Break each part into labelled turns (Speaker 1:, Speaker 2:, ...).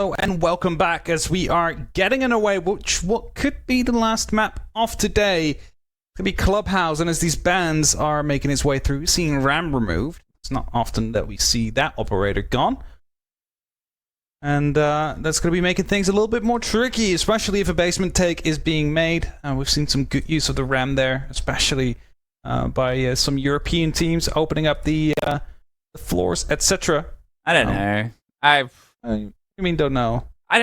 Speaker 1: Hello and welcome back as we are getting underway, what could be the last map of today. It could be Clubhouse, and as these bands are making its way through, seeing Ram removed. It's not often that we see that operator gone. And that's going to be making things a little bit more tricky, especially if a basement take is being made. We've seen some good use of the Ram there, especially by some European teams opening up the floors, etc.
Speaker 2: I don't know.
Speaker 1: You mean don't know?
Speaker 2: I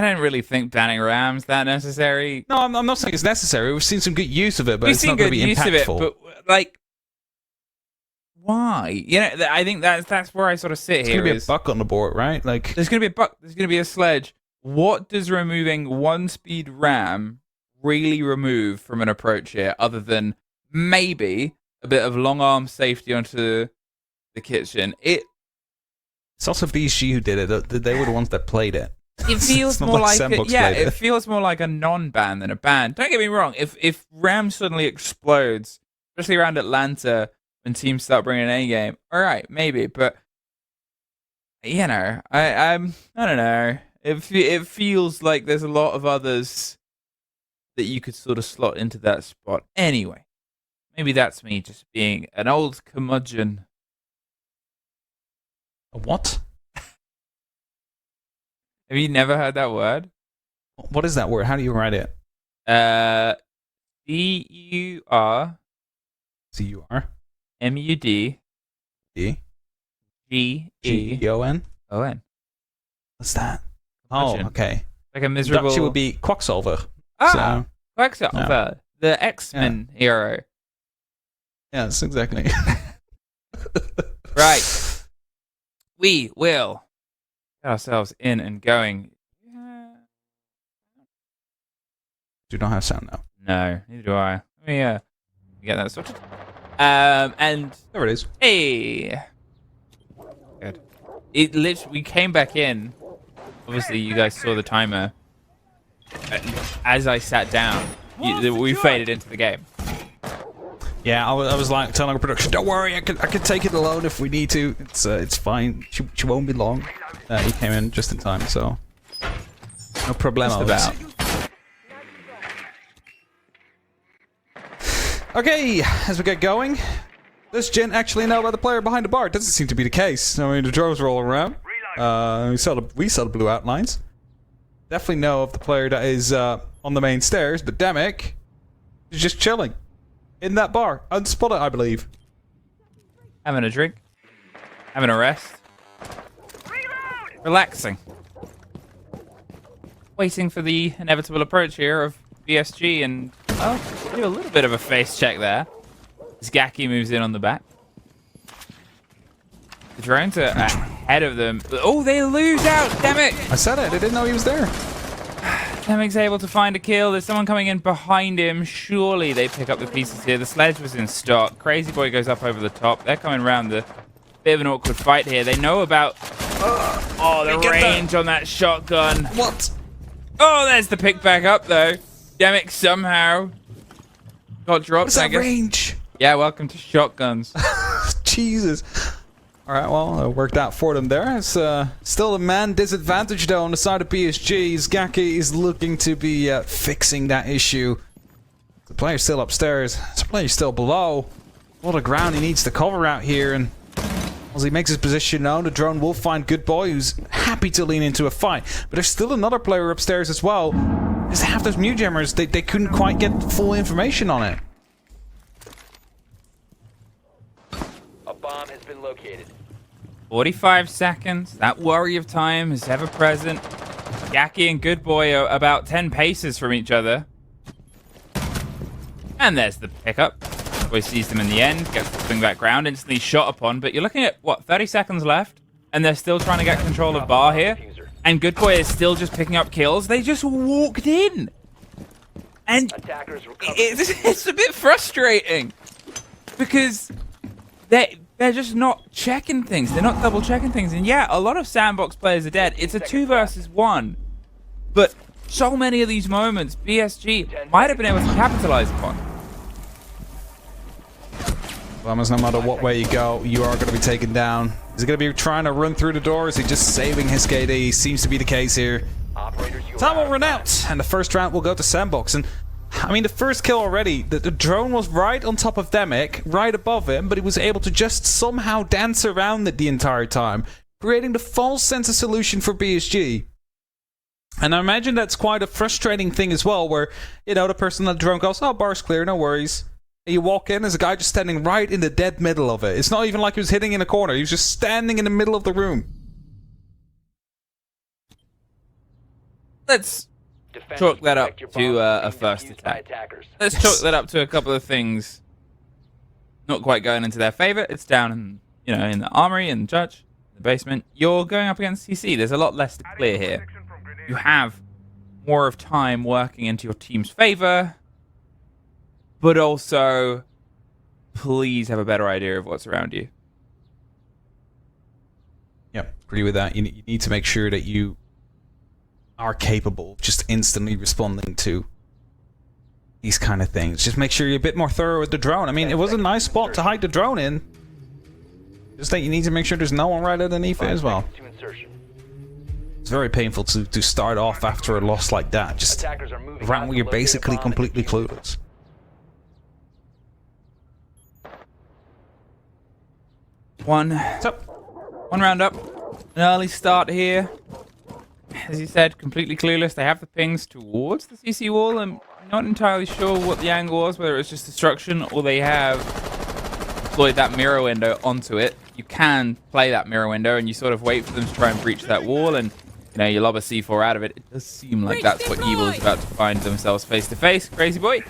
Speaker 2: don't really think banning Rams that necessary.
Speaker 1: No, I'm not saying it's necessary. We've seen some good use of it, but
Speaker 2: We've
Speaker 1: it's
Speaker 2: seen
Speaker 1: not going
Speaker 2: good
Speaker 1: to be
Speaker 2: use
Speaker 1: impactful.
Speaker 2: of it, but like, why? You know, I think that's where I sort of sit
Speaker 1: It's
Speaker 2: here.
Speaker 1: going to be a buck on the board, right? Like,
Speaker 2: there's going to be a buck. There's going to be a sledge. What does removing one-speed Ram really remove from an approach here, other than maybe a bit of long arm safety onto the kitchen?
Speaker 1: It's also BSG who did it. They were the ones that played it.
Speaker 2: It feels
Speaker 1: It's not
Speaker 2: more
Speaker 1: like
Speaker 2: like
Speaker 1: Sandbox
Speaker 2: yeah,
Speaker 1: played
Speaker 2: it feels more like a non-ban than a ban. Don't get me wrong. If Ram suddenly explodes, especially around Atlanta when teams start bringing an A game, all right, maybe. But you know, I don't know. It feels like there's a lot of others that you could sort of slot into that spot. Anyway, maybe that's me just being an old curmudgeon.
Speaker 1: A what?
Speaker 2: Have you never heard that word?
Speaker 1: What is that word? How do you write it?
Speaker 2: C-U-R
Speaker 1: C-U-R?
Speaker 2: M-U-D
Speaker 1: D?
Speaker 2: G-E-O-N.
Speaker 1: G-E-O-N? What's that?
Speaker 2: Curmudgeon.
Speaker 1: Oh, okay.
Speaker 2: Like a miserable...
Speaker 1: Dutch would be Quacksalver.
Speaker 2: Ah!
Speaker 1: So,
Speaker 2: Quacksalver. The X-Men hero.
Speaker 1: yes, exactly.
Speaker 2: Right. We will get ourselves in and going.
Speaker 1: Do not have sound now.
Speaker 2: No, neither do I. Let me get that sorted. And
Speaker 1: There it is.
Speaker 2: hey, good. It literally, we came back in. Obviously, you guys saw the timer. As I sat down, we faded into the game.
Speaker 1: Yeah, I was like telling the production, don't worry, I can take it alone if we need to. It's fine. She won't be long. He came in just in time, so no problemos.
Speaker 2: Just about.
Speaker 1: Okay, as we get going, does Jen actually know about the player behind the bar? It doesn't seem to be the case. I mean, the drones roll around. We saw the blue outlines. Definitely know of the player that is on the main stairs, but Demick is just chilling in that bar, unspotted, I believe.
Speaker 2: Having a drink, having a rest, relaxing, waiting for the inevitable approach here of BSG, and do a little bit of a face check there. Zgaki moves in on the back. The drones are ahead of them. Oh, they lose out, damn it!
Speaker 1: I said it, I didn't know he was there.
Speaker 2: Demick's able to find a kill. There's someone coming in behind him. Surely they pick up the pieces here. The sledge was in stock. Crazy Boy goes up over the top. They're coming around the bit of an awkward fight here. They know about the range on that shotgun.
Speaker 1: What?
Speaker 2: Oh, there's the pick back up though. Demick somehow got dropped.
Speaker 1: What's that range?
Speaker 2: Yeah, welcome to shotguns.
Speaker 1: Jesus. Alright, well, it worked out for them there. It's still a man disadvantage, though, on the side of PSG. Zgaki is looking to be fixing that issue. The player's still upstairs. The player's still below. A lot of ground he needs to cover out here, and as he makes his position known, the drone will find Good Boy, who's happy to lean into a fight. But there's still another player upstairs as well. Because they have those mute jammers, they couldn't quite get full information on it.
Speaker 3: A bomb has been located.
Speaker 2: 45 seconds. That worry of time is ever present. Zgaki and Good Boy are about 10 paces from each other. And there's the pickup. Boy sees them in the end, gets the swing back ground, instantly shot upon. But you're looking at, what, 30 seconds left? And they're still trying to get control of bar here. And Good Boy is still just picking up kills. They just walked in. And it's a bit frustrating. Because they're just not checking things. They're not double checking things. And yeah, a lot of sandbox players are dead. It's a 2 versus 1. But so many of these moments, BSG might have been able to capitalize upon.
Speaker 1: Well, no matter what way you go, you are going to be taken down. Is he going to be trying to run through the door? Is he just saving his KD? Seems to be the case here. Time will run out, and the first round will go to Sandbox. And I mean, the first kill already, the drone was right on top of Demic, right above him, but he was able to just somehow dance around it the entire time, creating the false sense of solution for BSG. And I imagine that's quite a frustrating thing as well, where, you know, the person on the drone goes, oh, bar's clear, no worries. And you walk in, there's a guy just standing right in the dead middle of it. It's not even like he was hitting in a corner, he was just standing in the middle of the room.
Speaker 2: Let's chalk that up to a first attack. Let's chalk that up to a couple of things not quite going into their favor. It's down in, you know, in the armory and judge, the basement. You're going up against CC. There's a lot less to clear here. You have more of time working into your team's favor, but also please have a better idea of what's around you.
Speaker 1: Yep, agree with that. You need to make sure that you are capable of just instantly responding to these kind of things. Just make sure you're a bit more thorough with the drone. I mean, it was a nice spot to hide the drone in. Just that you need to make sure there's no one right underneath it as well. It's very painful to start off after a loss like that. Just around where you're basically completely clueless.
Speaker 2: One round up. An early start here. As you said, completely clueless. They have the pings towards the CC wall. I'm not entirely sure what the angle was, whether it's just destruction or they have deployed that mirror window onto it. You can play that mirror window and you sort of wait for them to try and breach that wall, and you know, you lob a C4 out of it. It does seem like that's what Evil is about to find themselves face to face. Crazy boy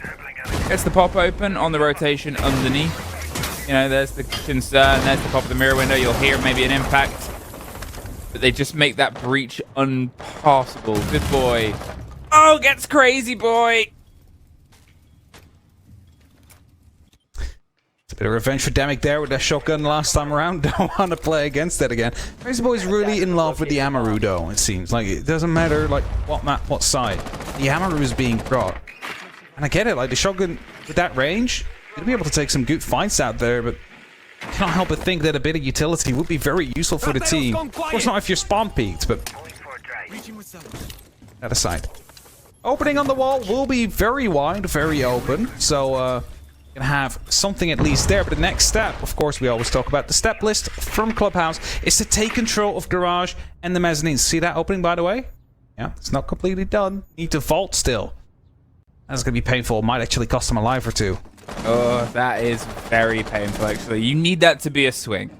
Speaker 2: gets the pop open on the rotation underneath. You know, there's the concern. There's the pop of the mirror window. You'll hear maybe an impact. But they just make that breach unpassable. Good boy. Oh, gets crazy boy.
Speaker 1: It's a bit of revenge for Demic there with that shotgun last time around. Don't want to play against that again. Crazy boy's really in love with the Amaru though, it seems. Like, it doesn't matter like what map, what side. The Amaru is being brought. And I get it, like the shotgun with that range, you'll be able to take some good fights out there, but I can't help but think that a bit of utility would be very useful for the team. Of course not if you're spawn peaked, but that aside. Opening on the wall will be very wide, very open, so you can have something at least there. But the next step, of course, we always talk about the step list from Clubhouse, is to take control of garage and the mezzanine. See that opening, by the way? Yeah, it's not completely done. Need to vault still. That's going to be painful. Might actually cost them a life or two.
Speaker 2: Oh, that is very painful, actually. You need that to be a swing.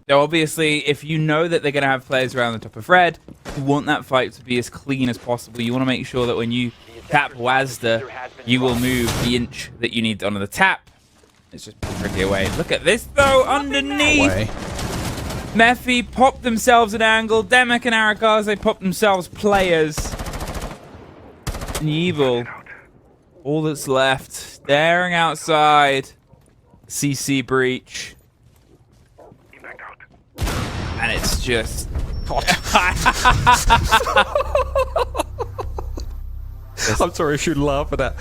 Speaker 2: So obviously, if you know that they're going to have players around the top of red, you want that fight to be as clean as possible. You want to make sure that when you tap WASDA, you will move the inch that you need onto the tap. It's just tricky away. Look at this, though, underneath. Mephi popped themselves an angle. Demic and Arakaze popped themselves players. And Evil, all that's left, staring outside. CC breach. And it's just...
Speaker 1: I'm sorry, I shouldn't laugh at that.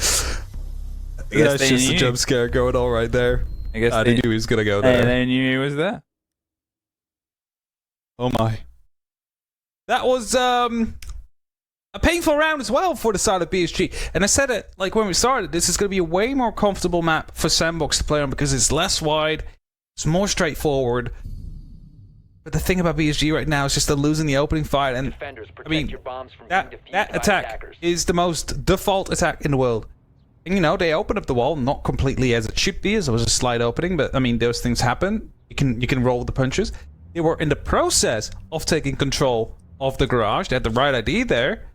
Speaker 1: That's just a jump scare going on right there. I guess they knew he was going to go there.
Speaker 2: They knew he was there.
Speaker 1: Oh my. That was a painful round as well for the side of BSG. And I said it like when we started, this is going to be a way more comfortable map for Sandbox to play on because it's less wide, it's more straightforward. But the thing about BSG right now is just they're losing the opening fight, and I mean, that attack is the most default attack in the world. And you know, they open up the wall, not completely as it should be, as it was a slight opening, but I mean, those things happen. You can roll the punches. They were in the process of taking control of the garage. They had the right idea there,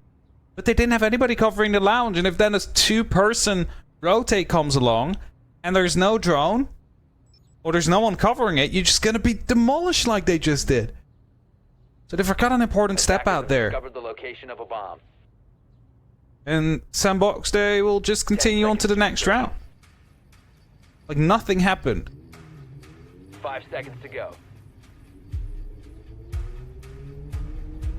Speaker 1: but they didn't have anybody covering the lounge. And if then a two-person rotate comes along, and there's no drone, or there's no one covering it, you're just gonna be demolished like they just did. So they forgot an important step out there.
Speaker 3: Discovered the location of a bomb.
Speaker 1: And Sandbox, they will just continue on to the next round. Like nothing happened.
Speaker 3: 5 seconds to go.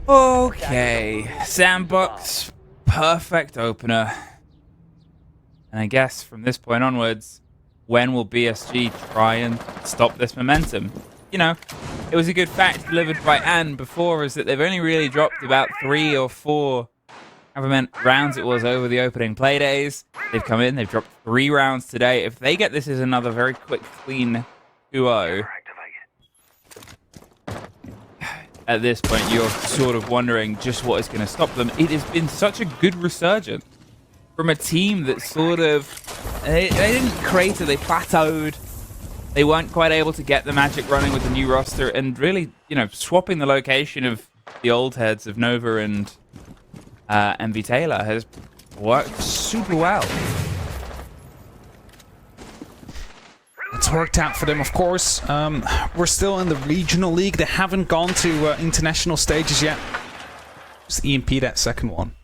Speaker 2: Okay, Sandbox, perfect opener. And I guess from this point onwards, when will BSG try and stop this momentum? You know, it was a good fact delivered by Anne before, is that they've only really dropped about 3 or 4 however many rounds it was over the opening play days. They've come in, they've dropped 3 rounds today. If they get this as another very quick, clean 2-0, at this point, you're sort of wondering just what is going to stop them. It has been such a good resurgence from a team that sort of... They didn't crater, they plateaued. They weren't quite able to get the magic running with the new roster, and really, you know, swapping the location of the old heads of Nova and MV Taylor has worked super well.
Speaker 1: It's worked out for them, of course. We're still in the regional league. They haven't gone to international stages yet. Just EMP that second one.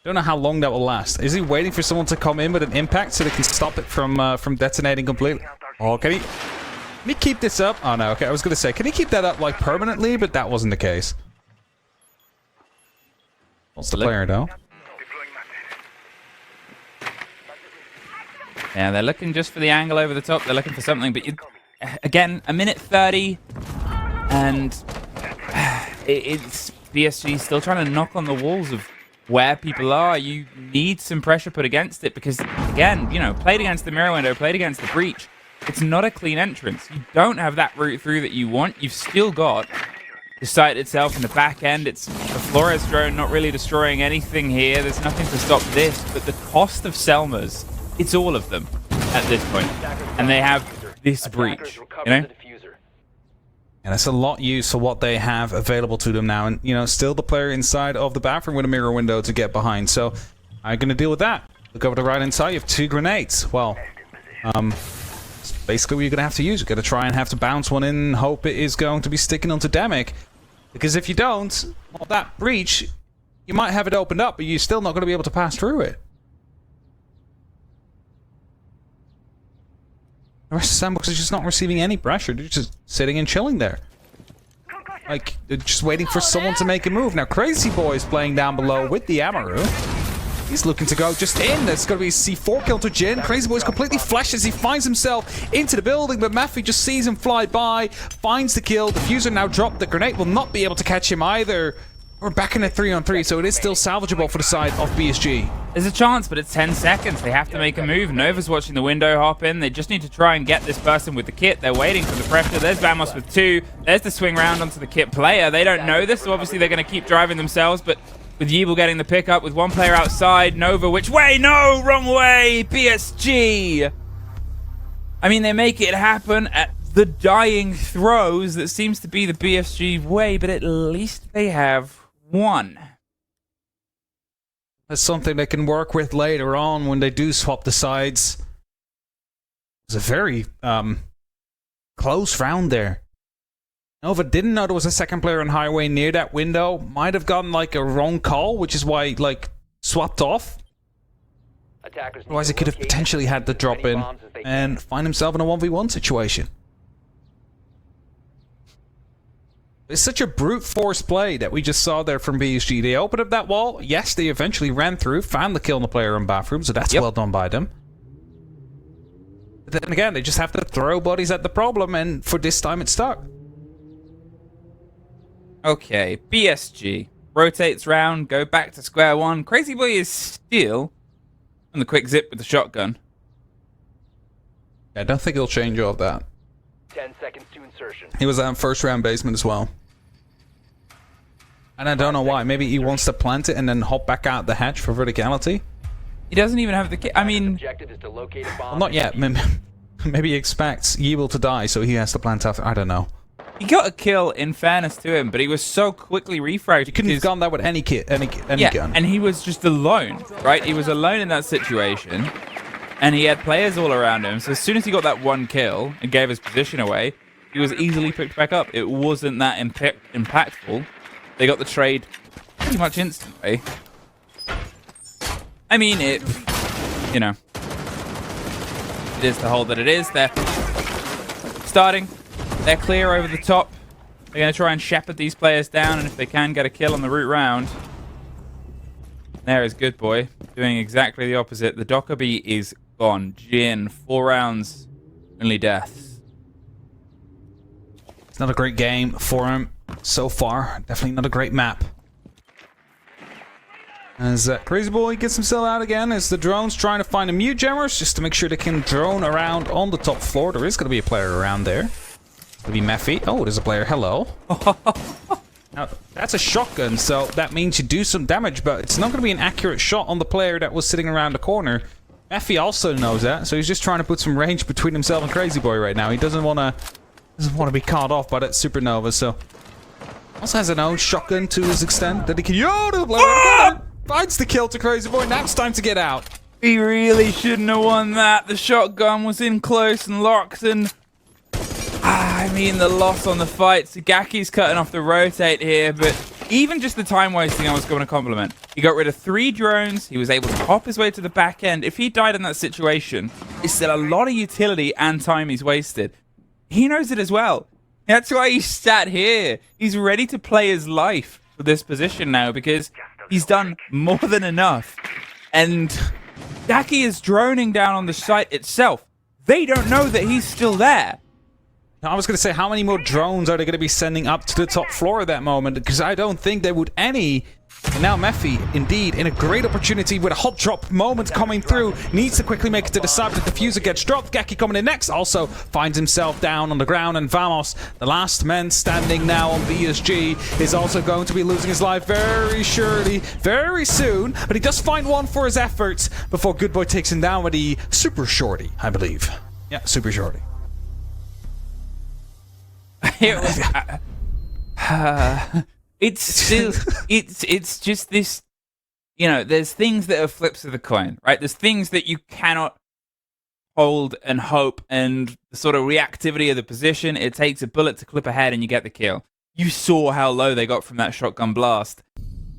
Speaker 1: Don't know how long that will last. Is he waiting for someone to come in with an impact so they can stop it from detonating completely? Oh, can he keep this up? Oh no, okay, I was gonna say, can he keep that up like permanently? But that wasn't the case. What's the player though?
Speaker 2: Yeah, they're looking just for the angle over the top. They're looking for something, but again, a minute 30, and it's BSG still trying to knock on the walls of where people are. You need some pressure put against it because, again, you know, played against the mirror window, played against the breach. It's not a clean entrance. You don't have that route through that you want. You've still got the site itself in the back end. It's the Flores drone not really destroying anything here. There's nothing to stop this, but the cost of Selmas, it's all of them at this point. And they have this breach, you know?
Speaker 1: And it's a lot used for what they have available to them now. And, you know, still the player inside of the bathroom with a mirror window to get behind. So, I'm going to deal with that. Look over the right hand side, you have 2 grenades. Well, basically what you're going to have to use. You're going to try and have to bounce one in and hope it is going to be sticking onto Demic. Because if you don't, well, that breach, you might have it opened up, but you're still not going to be able to pass through it. The rest of Sandbox is just not receiving any pressure. They're just sitting and chilling there. Like, they're just waiting for someone to make a move. Now, Crazy Boy is playing down below with the Amaru. He's looking to go just in. There's going to be a C4 kill to Jin. Crazy Boy's completely flashed as he finds himself into the building, but Maffey just sees him fly by, finds the kill. The Diffuser now dropped. The grenade will not be able to catch him either. We're back in a 3-on-3, so it is still salvageable for the side of BSG.
Speaker 2: There's a chance, but it's 10 seconds. They have to make a move. Nova's watching the window hop in. They just need to try and get this person with the kit. They're waiting for the pressure. There's Vamos with 2. There's the swing round onto the kit player. They don't know this, so obviously they're going to keep driving themselves, but with Yeeble getting the pickup, with one player outside, Nova, which way? No, wrong way, BSG. I mean, they make it happen at the dying throws. That seems to be the BSG way, but at least they have one.
Speaker 1: That's something they can work with later on when they do swap the sides. It's a very close round there. Nova didn't know there was a second player on highway near that window. Might have gotten like a wrong call, which is why like swapped off. Otherwise he could have potentially had to drop in and find himself in a 1v1 situation. It's such a brute force play that we just saw there from BSG. They opened up that wall. Yes, they eventually ran through, found the kill on the player in bathroom, so that's well done by them. But then again, they just have to throw bodies at the problem, and for this time it's stuck.
Speaker 2: Okay, BSG rotates round, go back to square one. Crazy Boy is still on the quick zip with the shotgun.
Speaker 1: I don't think he'll change all of that.
Speaker 3: 10 seconds to insertion.
Speaker 1: He was first round basement as well. And I don't know why. Maybe he wants to plant it and then hop back out the hatch for verticality.
Speaker 2: He doesn't even have the kit. I mean,
Speaker 1: well, not yet. Maybe he expects Yeeble to die, so he has to plant after. I don't know.
Speaker 2: he got a kill in fairness to him, but he was so quickly refragged.
Speaker 1: He couldn't have gone there with any kit, any gun.
Speaker 2: And he was just alone, right? He was alone in that situation, and he had players all around him. So as soon as he got that one kill and gave his position away, he was easily picked back up. It wasn't that impactful. They got the trade pretty much instantly. I mean, it is the hole that it is. They're starting. They're clear over the top. They're going to try and shepherd these players down, and if they can, get a kill on the route round. There is Good Boy, doing exactly the opposite. The Dockerby is gone. Jin, 4 rounds, only deaths.
Speaker 1: not a great game for him so far. Definitely not a great map. As Crazy Boy gets himself out again, as the drone's trying to find a mute jammers just to make sure they can drone around on the top floor. There is going to be a player around there. It's going to be Mephi. Oh, there's a player. Hello. Now, that's a shotgun, so that means you do some damage, but it's not going to be an accurate shot on the player that was sitting around the corner. Mephi also knows that, so he's just trying to put some range between himself and Crazy Boy right now. He doesn't want to be caught off by that supernova, so also has an own shotgun to his extent that he can. Yo, the player finds the kill to Crazy Boy. Now it's time to get out.
Speaker 2: He really shouldn't have won that. The shotgun was in close and locked, and I mean, the loss on the fight. Sagaki's cutting off the rotate here, but even just the time wasting, I was going to compliment. He got rid of 3 drones. He was able to hop his way to the back end. If he died in that situation, it's still a lot of utility and time he's wasted. He knows it as well. That's why he's sat here. He's ready to play his life for this position now because he's done more than enough. And Daki is droning down on the site itself. They don't know that he's still there.
Speaker 1: I was going to say, how many more drones are they going to be sending up to the top floor at that moment? Because I don't think they would any. And now Mephi, indeed, in a great opportunity with a hot drop moment coming through, needs to quickly make it to the side, but the diffuser gets dropped. Gaki coming in next, also finds himself down on the ground, and Vamos, the last man standing now on BSG, is also going to be losing his life very surely, very soon, but he does find one for his efforts before Good Boy takes him down with the Super Shorty, I believe. Yeah, Super Shorty.
Speaker 2: It's still, it's just this, you know, there's things that are flips of the coin, right? There's things that you cannot hold and hope, and the sort of reactivity of the position, it takes a bullet to clip ahead and you get the kill. You saw how low they got from that shotgun blast.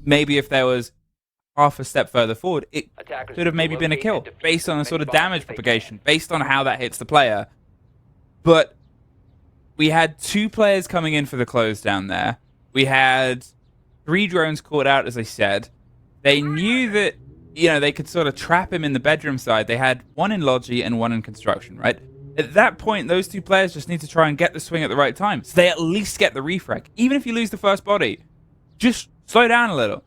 Speaker 2: Maybe if there was half a step further forward, it could have maybe been a kill, based on the sort of damage propagation, based on how that hits the player. But we had 2 players coming in for the close down there. We had 3 drones caught out, as I said. They knew that, you know, they could sort of trap him in the bedroom side. They had 1 in Logi and 1 in construction, right? At that point, those 2 players just need to try and get the swing at the right time. So they at least get the refrag. Even if you lose the first body, just slow down a little.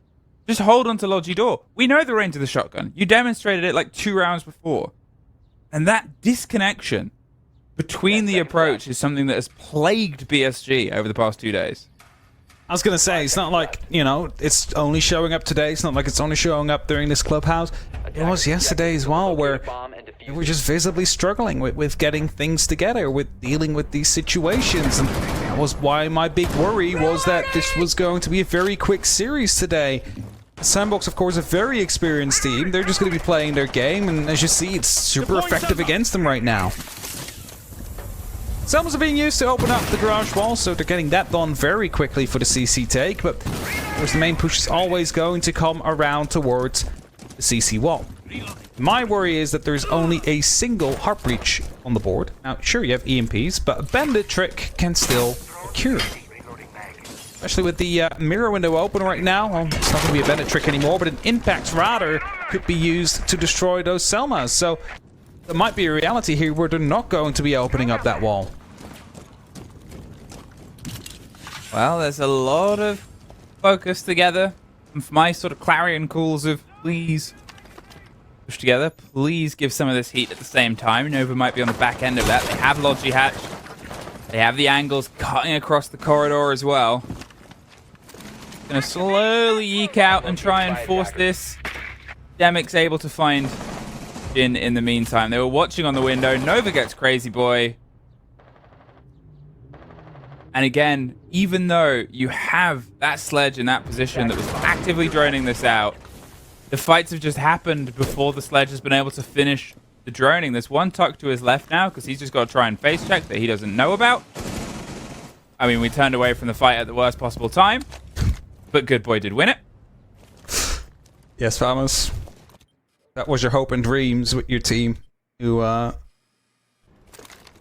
Speaker 2: Just hold on to Logi door. We know the range of the shotgun. You demonstrated it like 2 rounds before. And that disconnection between the approach is something that has plagued BSG over the past 2 days.
Speaker 1: I was going to say, it's not like, you know, it's only showing up today. It's not like it's only showing up during this clubhouse. It was yesterday as well, where they were just visibly struggling with getting things together, with dealing with these situations. And that was why my big worry was that this was going to be a very quick series today. Sandbox, of course, a very experienced team. They're just going to be playing their game, and as you see, it's super effective against them right now. Selmas are being used to open up the garage wall, so they're getting that done very quickly for the CC take, but of course the main push is always going to come around towards the CC wall. My worry is that there's only a single heart breach on the board. Now, sure, you have EMPs, but a bandit trick can still occur. Especially with the mirror window open right now. Well, it's not going to be a bandit trick anymore, but an impact radar could be used to destroy those Selmas. So there might be a reality here where they're not going to be opening up that wall.
Speaker 2: Well, there's a lot of focus together. And for my sort of clarion calls of please push together, please give some of this heat at the same time. Nova might be on the back end of that. They have Logi hatch. They have the angles cutting across the corridor as well. Gonna slowly eke out and try and force this. Demic's able to find Jin in the meantime. They were watching on the window. Nova gets Crazy Boy. And again, even though you have that sledge in that position that was actively droning this out, the fights have just happened before the sledge has been able to finish the droning. There's one tuck to his left now because he's just got to try and face check that he doesn't know about. I mean, we turned away from the fight at the worst possible time, but Good Boy did win it.
Speaker 1: Yes, Farmers. That was your hope and dreams with your team, who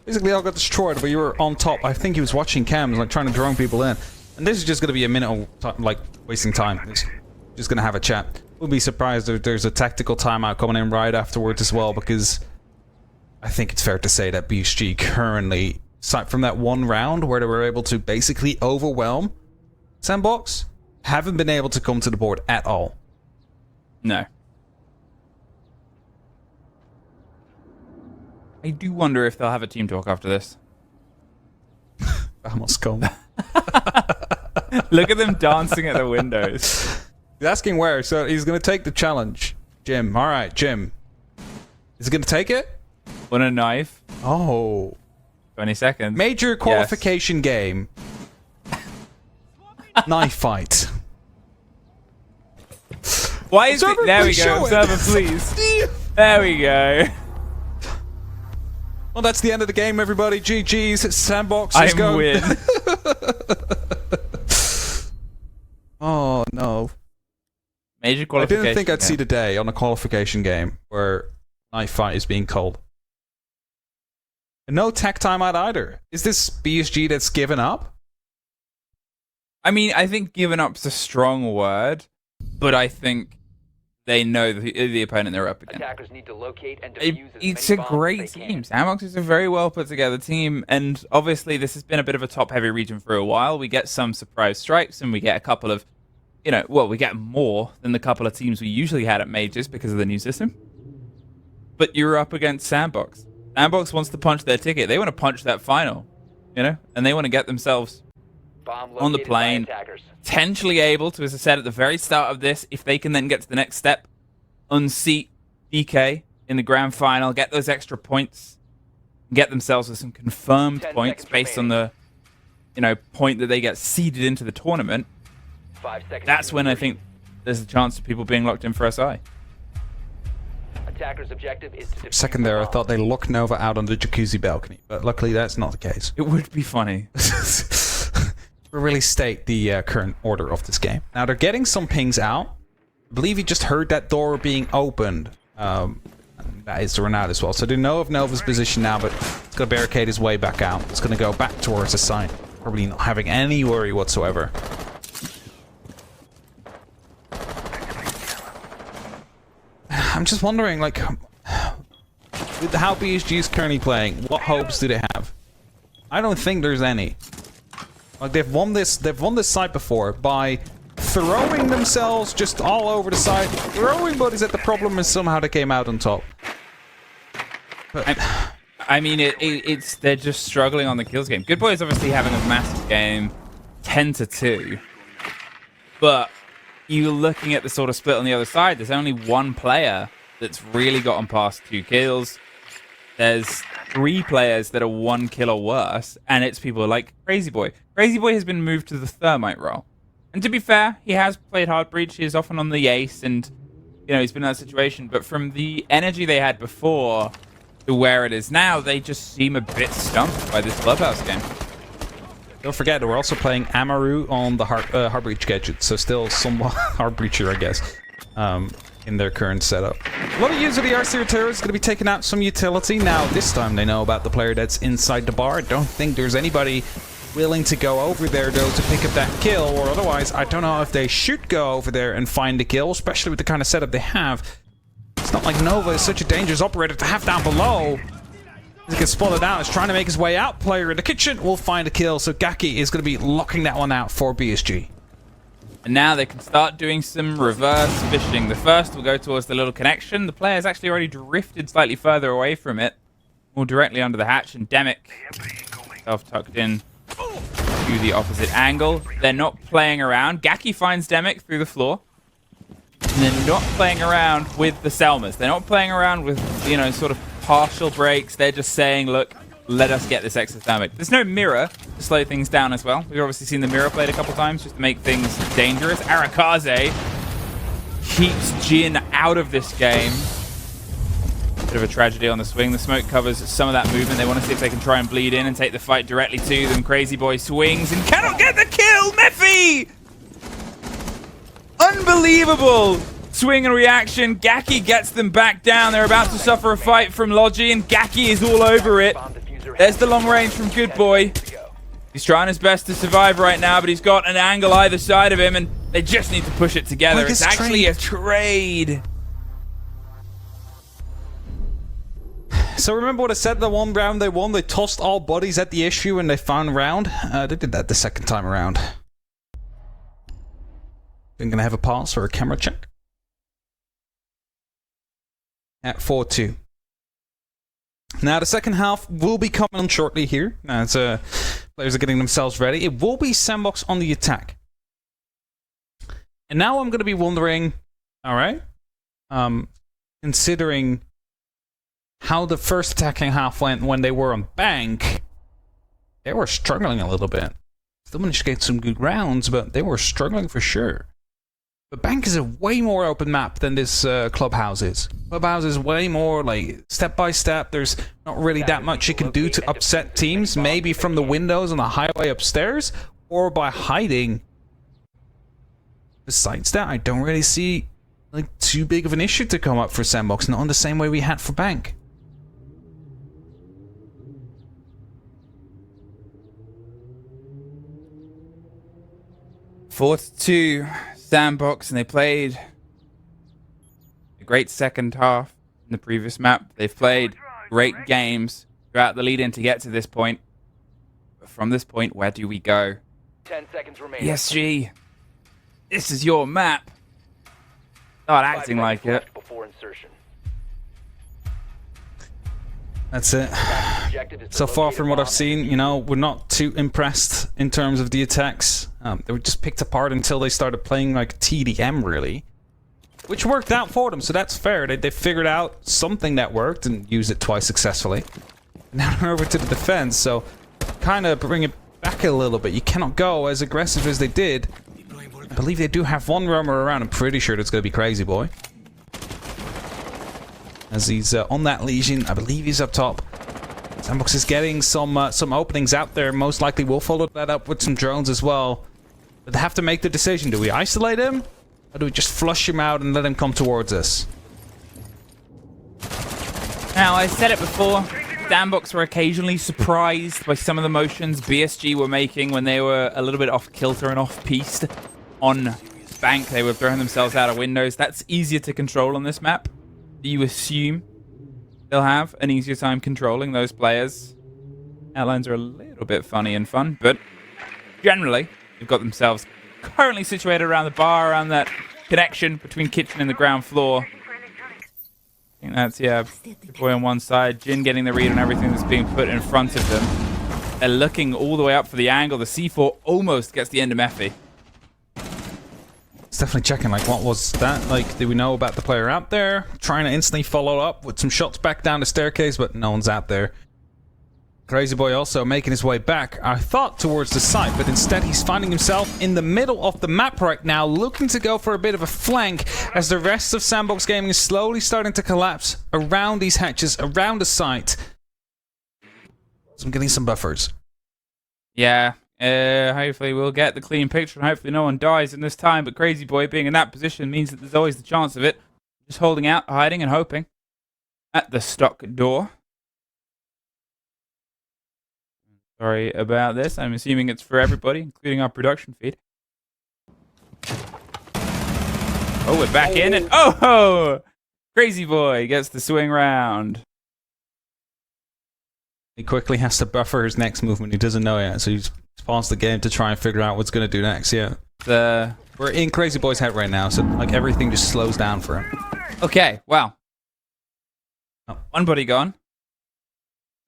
Speaker 1: basically all got destroyed, but you were on top. I think he was watching cams, like trying to drone people in. And this is just going to be a minute of like wasting time. It's just going to have a chat. We'll be surprised if there's a tactical timeout coming in right afterwards as well, because I think it's fair to say that BSG currently aside from that one round where they were able to basically overwhelm Sandbox, haven't been able to come to the board at all.
Speaker 2: No. I do wonder if they'll have a team talk after this.
Speaker 1: Vamos con.
Speaker 2: Look at them dancing at the windows.
Speaker 1: He's asking where, so he's going to take the challenge. Jim, all right, Jim. Is he going to take it?
Speaker 2: Want a knife?
Speaker 1: Oh.
Speaker 2: 20 seconds.
Speaker 1: Major qualification game. Knife fight.
Speaker 2: Why is
Speaker 1: Observer,
Speaker 2: it? There we
Speaker 1: please
Speaker 2: go.
Speaker 1: show it.
Speaker 2: Observer, please. There we go.
Speaker 1: Well, that's the end of the game, everybody. GG's. Sandbox is
Speaker 2: I
Speaker 1: going.
Speaker 2: win.
Speaker 1: Oh, no.
Speaker 2: Major
Speaker 1: I
Speaker 2: qualification.
Speaker 1: didn't think I'd see the day on a qualification game where knife fight is being called. And no tech timeout either. Is this BSG that's given up?
Speaker 2: I mean, I think giving up's a strong word, but I think they know the opponent they're up against.
Speaker 3: Attackers need to locate and defuse
Speaker 2: It's a great team. Sandbox is a very well put together team, and obviously this has been a bit of a top heavy region for a while. We get some surprise strikes, and we get a couple of, we get more than the couple of teams we usually had at majors because of the new system. But you're up against Sandbox. Sandbox wants to punch their ticket. They want to punch that final, and they want to get themselves on the plane, potentially able to, as I said at the very start of this, if they can then get to the next step, unseat DK in the grand final, get those extra points, get themselves with some confirmed points based on the, point that they get seeded into the tournament.
Speaker 3: 5 seconds.
Speaker 2: That's when I think there's a chance of people being locked in for SI.
Speaker 3: Attacker's objective is to
Speaker 1: For a second there, I thought they locked Nova out on the jacuzzi balcony, but luckily that's not the case.
Speaker 2: It would be funny.
Speaker 1: To really state the current order of this game. Now they're getting some pings out. I believe he just heard that door being opened. And that is the Renat as well. So they know of Nova's position now, but it's going to barricade his way back out. It's going to go back towards the site. Probably not having any worry whatsoever. I'm just wondering, like, with how BSG is currently playing, what hopes do they have? I don't think there's any. Like, they've won this site before by throwing themselves just all over the site, throwing bodies at the problem, and somehow they came out on top. But
Speaker 2: I mean, it's they're just struggling on the kills game. Good Boy is obviously having a massive game, 10-2, but you're looking at the sort of split on the other side. There's only one player that's really gotten past 2 kills. There's 3 players that are 1 kill or worse, and it's people like Crazy Boy. Crazy Boy has been moved to the Thermite role. And to be fair, he has played Hard Breach. He is often on the ace, and he's been in that situation. But from the energy they had before to where it is now, they just seem a bit stumped by this Clubhouse game.
Speaker 1: don't forget, we're also playing Amaru on the Hard Breach gadget, so still somewhat Hard Breacher, I guess, in their current setup. A lot of use of the R0 turret is going to be taking out some utility. Now, this time they know about the player that's inside the bar. I don't think there's anybody willing to go over there, though, to pick up that kill, or otherwise, I don't know if they should go over there and find the kill, especially with the kind of setup they have. It's not like Nova is such a dangerous operator to have down below. He gets spotted out. He's trying to make his way out. Player in the kitchen will find a kill, so Gaki is going to be locking that one out for BSG.
Speaker 2: And now they can start doing some reverse fishing. The first will go towards the little connection. The player's actually already drifted slightly further away from it, more directly under the hatch, and Demic self-tucked in to the opposite angle. They're not playing around. Gaki finds Demic through the floor. And they're not playing around with the Selmas. They're not playing around with, sort of partial breaks. They're just saying, look, let us get this excess damage. There's no mirror to slow things down as well. We've obviously seen the mirror played a couple times just to make things dangerous. Arakaze keeps Jin out of this game. Bit of a tragedy on the swing. The smoke covers some of that movement. They want to see if they can try and bleed in and take the fight directly to them. Crazy Boy swings and cannot get the kill. Mephi! Unbelievable swing and reaction. Gaki gets them back down. They're about to suffer a fight from Logi, and Gaki is all over it. There's the long range from Good Boy. He's trying his best to survive right now, but he's got an angle either side of him, and they just need to push it together.
Speaker 1: Like
Speaker 2: it's actually a trade.
Speaker 1: So remember what I said, the one round they won? They tossed all bodies at the issue and they found a round? They did that the second time around. I'm going to have a pause for a camera check. At 4-2. Now the second half will be coming on shortly here. As players are getting themselves ready. It will be Sandbox on the attack. And now I'm going to be wondering, alright, considering how the first attacking half went when they were on Bank, they were struggling a little bit. Still managed to get some good rounds, but they were struggling for sure. But Bank is a way more open map than this Clubhouse is. Clubhouse is way more like step by step. There's not really that much you can do to upset teams. Maybe from the windows on the highway upstairs, or by hiding. Besides that, I don't really see like too big of an issue to come up for Sandbox. Not in the same way we had for Bank.
Speaker 2: Fourth to Sandbox, and they played a great second half in the previous map. They've played great games throughout the lead-in to get to this point. But from this point, where do we go?
Speaker 3: 10 seconds remaining.
Speaker 2: PSG, this is your map. Start acting like it.
Speaker 3: Before insertion.
Speaker 1: That's it. So far from what I've seen, you know, we're not too impressed in terms of the attacks. They were just picked apart until they started playing like TDM, really. Which worked out for them, so that's fair. They figured out something that worked and used it twice successfully. Now they're over to the defense, so kind of bring it back a little bit. You cannot go as aggressive as they did. I believe they do have one roamer around. I'm pretty sure that's going to be Crazy Boy. As he's on that Legion, I believe he's up top. Sandbox is getting some openings out there. Most likely we'll follow that up with some drones as well. But they have to make the decision. Do we isolate him? Or do we just flush him out and let him come towards us?
Speaker 2: Now, I said it before. Sandbox were occasionally surprised by some of the motions BSG were making when they were a little bit off kilter and off piste on Bank. They were throwing themselves out of windows. That's easier to control on this map. You assume they'll have an easier time controlling those players. Outlines are a little bit funny and fun, but generally, they've got themselves currently situated around the bar, around that connection between kitchen and the ground floor. I think that's, yeah, Good Boy on one side, Jin getting the read on everything that's being put in front of them. They're looking all the way up for the angle. The C4 almost gets the end of Mephi.
Speaker 1: It's definitely checking, like, what was that? Like, do we know about the player out there? Trying to instantly follow up with some shots back down the staircase, but no one's out there. Crazy Boy also making his way back, I thought, towards the site, but instead he's finding himself in the middle of the map right now, looking to go for a bit of a flank, as the rest of Sandbox Gaming is slowly starting to collapse around these hatches, around the site. So I'm getting some buffers.
Speaker 2: Yeah. Hopefully we'll get the clean picture and hopefully no one dies in this time, but Crazy Boy being in that position means that there's always the chance of it. Just holding out, hiding and hoping at the stock door. Sorry about this. I'm assuming it's for everybody, including our production feed. Oh, we're back in and oh! Crazy Boy gets the swing round.
Speaker 1: He quickly has to buffer his next movement. He doesn't know yet, so he's paused the game to try and figure out what's going to do next. Yeah, we're in Crazy Boy's head right now, so like everything just slows down for him.
Speaker 2: Okay, well,
Speaker 1: oh.
Speaker 2: One body gone.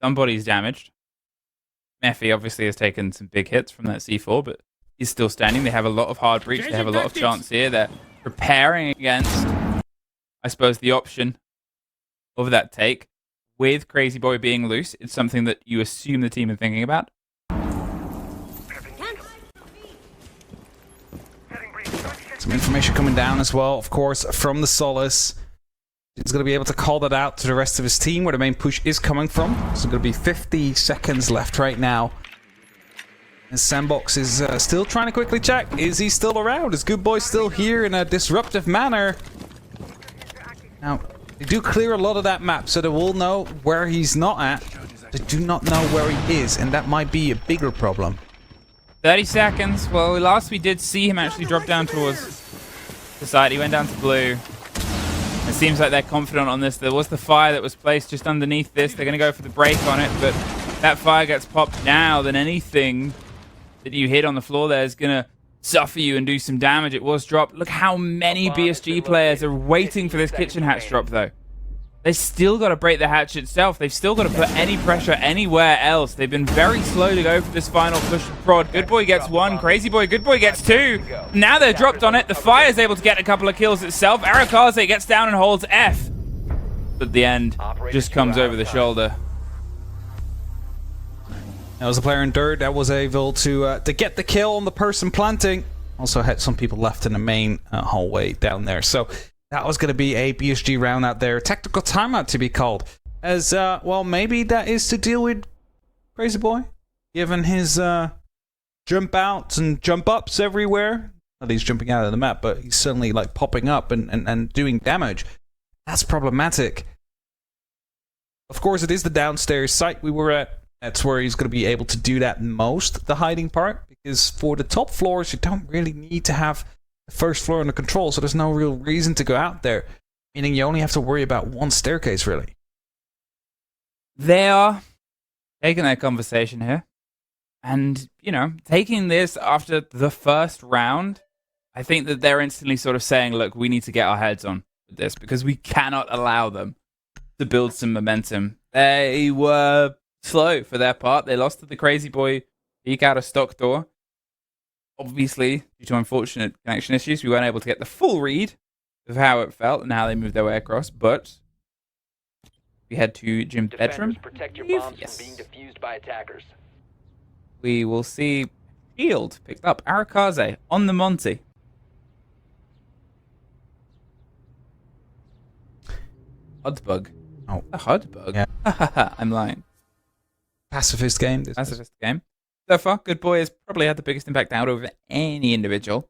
Speaker 2: Some body's damaged. Mephi obviously has taken some big hits from that C4, but he's still standing. They have a lot of hard breach. They have a lot of chance here. They're preparing against, I suppose, the option of that take. With Crazy Boy being loose, it's something that you assume the team are thinking about.
Speaker 1: Some information coming down as well, of course, from the Solace. He's going to be able to call that out to the rest of his team, where the main push is coming from. So going to be 50 seconds left right now. And Sandbox is still trying to quickly check. Is he still around? Is Good Boy still here in a disruptive manner? Now, they do clear a lot of that map, so they will know where he's not at. They do not know where he is, and that might be a bigger problem.
Speaker 2: 30 seconds. Well, last we did see him actually drop down towards the side. He went down to blue. It seems like they're confident on this. There was the fire that was placed just underneath this. They're going to go for the break on it, but that fire gets popped now. Then anything that you hit on the floor there is going to suffer you and do some damage. It was dropped. Look how many BSG players are waiting for this kitchen hatch drop, though. They still got to break the hatch itself. They've still got to put any pressure anywhere else. They've been very slow to go for this final push and prod. Good Boy gets one. Crazy Boy, Good Boy gets two. Now they're dropped on it. The fire is able to get a couple of kills itself. Arakaze gets down and holds F. But the end just comes over the shoulder.
Speaker 1: That was a player in dirt that was able to get the kill on the person planting. Also had some people left in the main hallway down there. So that was going to be a BSG round out there. Tactical timeout to be called. As, well, maybe that is to deal with Crazy Boy. Given his jump outs and jump ups everywhere. Not he's jumping out of the map, but he's suddenly like popping up and doing damage. That's problematic. Of course, it is the downstairs site we were at. That's where he's going to be able to do that most, the hiding part. Because for the top floors, you don't really need to have the first floor under control, so there's no real reason to go out there. Meaning you only have to worry about one staircase, really.
Speaker 2: They are taking their conversation here. And, you know, taking this after the first round, I think that they're instantly sort of saying, look, we need to get our heads on with this because we cannot allow them to build some momentum. They were slow for their part. They lost to the Crazy Boy peek out of stock door. Obviously, due to unfortunate connection issues, we weren't able to get the full read of how it felt and how they moved their way across, but we head to Jim's bedroom.
Speaker 3: Protect your bombs from being defused by attackers.
Speaker 2: We will see Shield picked up. Arakaze on the Monty. Hudbug.
Speaker 1: Oh.
Speaker 2: A Hudbug?
Speaker 1: Yeah.
Speaker 2: I'm lying.
Speaker 1: Pacifist game.
Speaker 2: Pacifist game. So far, Good Boy has probably had the biggest impact out of any individual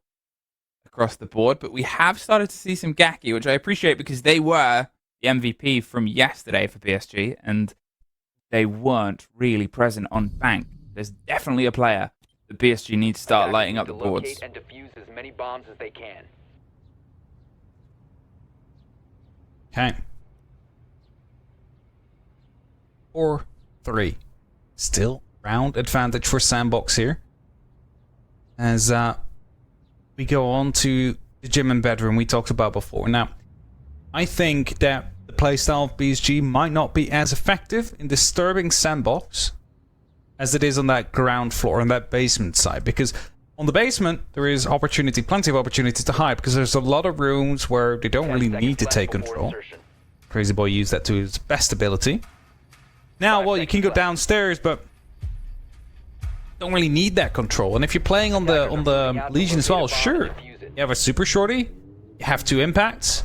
Speaker 2: across the board, but we have started to see some Gaki, which I appreciate because they were the MVP from yesterday for PSG, and they weren't really present on Bank. There's definitely a player that PSG needs to start lighting up the boards.
Speaker 3: Locate and defuse as many bombs as they can.
Speaker 1: Okay. 4-3. Still round advantage for Sandbox here. As we go on to the gym and bedroom we talked about before. Now, I think that the playstyle of BSG might not be as effective in disturbing Sandbox as it is on that ground floor, on that basement side. Because on the basement, there is opportunity, plenty of opportunities to hide, because there's a lot of rooms where they don't really need to take control. Crazy Boy used that to his best ability. Now, well, you can go downstairs, but don't really need that control. And if you're playing on the Legion as well, sure, you have a super shorty, you have 2 impacts.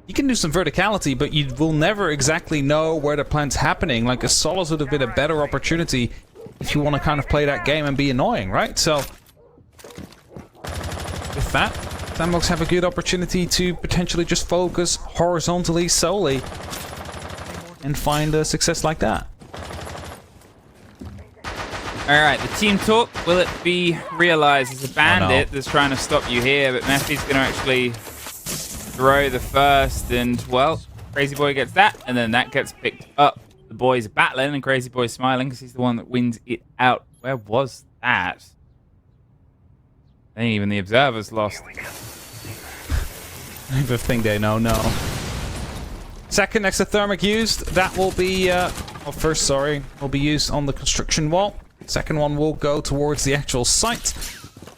Speaker 1: You can do some verticality, but you will never exactly know where the plant's happening. Like, a Solace would have been a better opportunity if you want to kind of play that game and be annoying, right? So, with that, Sandbox have a good opportunity to potentially just focus horizontally solely and find a success like that.
Speaker 2: Alright, the team talk. Will it be realized as a bandit that's trying to stop you here, but Mephi's going to actually throw the first, and, well, Crazy Boy gets that, and then that gets picked up. The boys are battling, and Crazy Boy's smiling because he's the one that wins it out. Where was that? I think even the observers lost.
Speaker 1: I think they know, no. Second extra thermic used. That will be, first, sorry, will be used on the construction wall. Second one will go towards the actual site.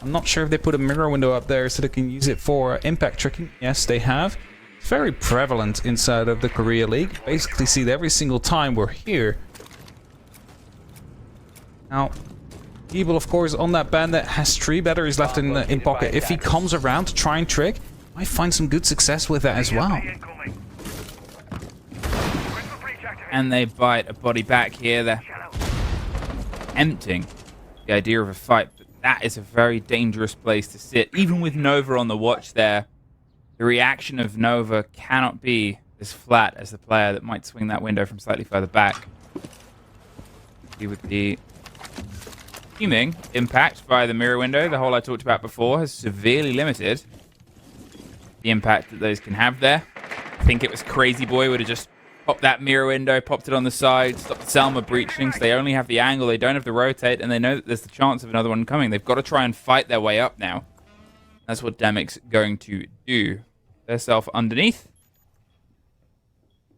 Speaker 1: I'm not sure if they put a mirror window up there so they can use it for impact tricking. Yes, they have. It's very prevalent inside of the Korea League. Basically see it every single time we're here. Now, Evil, of course, on that bandit has 3 batteries left in pocket. If he comes around to try and trick, might find some good success with that as well.
Speaker 2: And they bite a body back here. They're emptying the idea of a fight, but that is a very dangerous place to sit. Even with Nova on the watch there, the reaction of Nova cannot be as flat as the player that might swing that window from slightly further back. With the fuming impact by the mirror window, the hole I talked about before, has severely limited the impact that those can have there. I think it was Crazy Boy would have just popped that mirror window, popped it on the side, stopped the Selma breaching, so they only have the angle, they don't have to rotate, and they know that there's the chance of another one coming. They've got to try and fight their way up now. That's what Demic's going to do. Their self underneath.